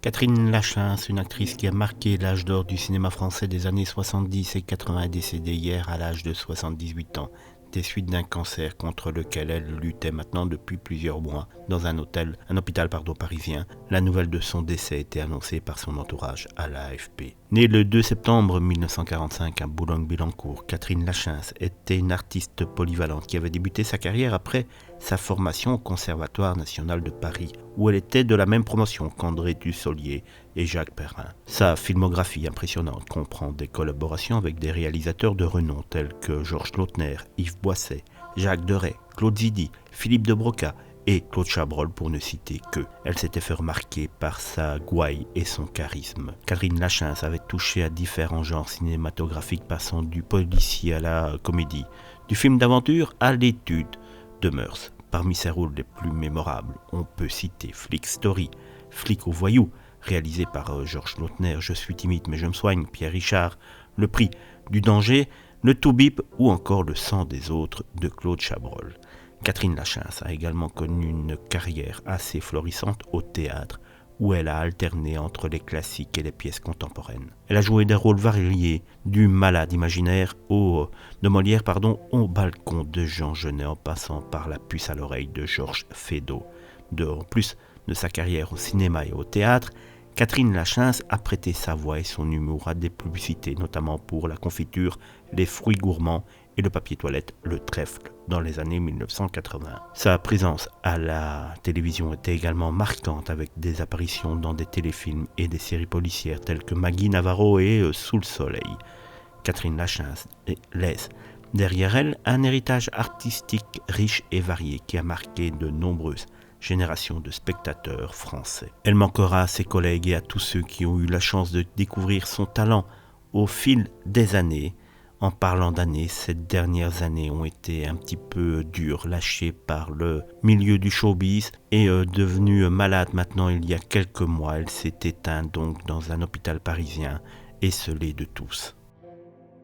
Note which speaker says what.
Speaker 1: Catherine Lachance, une actrice qui a marqué l'âge d'or du cinéma français des années 70 et 80, est décédée hier à l'âge de 78 ans, des suites d'un cancer contre lequel elle luttait maintenant depuis plusieurs mois dans un hôpital parisien. La nouvelle de son décès a été annoncée par son entourage à l'AFP. Née le 2 septembre 1945 à Boulogne-Billancourt, Catherine Lachance était une artiste polyvalente qui avait débuté sa carrière après sa formation au Conservatoire national de Paris, où elle était de la même promotion qu'André Dussolier et Jacques Perrin. Sa filmographie impressionnante comprend des collaborations avec des réalisateurs de renom tels que Georges Lautner, Yves Boisset, Jacques Deray, Claude Zidi, Philippe de Broca et Claude Chabrol pour ne citer qu'eux. Elle s'était fait remarquer par sa gouaille et son charisme. Catherine Lachance avait touché à différents genres cinématographiques passant du policier à la comédie, du film d'aventure à l'étude de mœurs. Parmi ses rôles les plus mémorables, on peut citer Flick Story, Flic au voyou, réalisé par Georges Lautner, Je suis timide mais je me soigne, Pierre Richard, Le prix du danger, Le tout bip ou encore Le sang des autres de Claude Chabrol. Catherine Lachance a également connu une carrière assez florissante au théâtre, où elle a alterné entre les classiques et les pièces contemporaines. Elle a joué des rôles variés, du malade imaginaire de Molière au balcon de Jean Genet, en passant par La puce à l'oreille de Georges Feydeau. En plus de sa carrière au cinéma et au théâtre, Catherine Lachance a prêté sa voix et son humour à des publicités, notamment pour la confiture, les fruits gourmands et le papier toilette, le trèfle, dans les années 1980. Sa présence à la télévision était également marquante, avec des apparitions dans des téléfilms et des séries policières telles que Maggie Navarro et Sous le soleil. Catherine Lachance laisse derrière elle un héritage artistique riche et varié qui a marqué de nombreuses génération de spectateurs français. Elle manquera à ses collègues et à tous ceux qui ont eu la chance de découvrir son talent au fil des années. En parlant d'années, ces dernières années ont été un petit peu dures, lâchées par le milieu du showbiz et devenue malade maintenant il y a quelques mois. Elle s'est éteinte donc dans un hôpital parisien, esseulée de tous.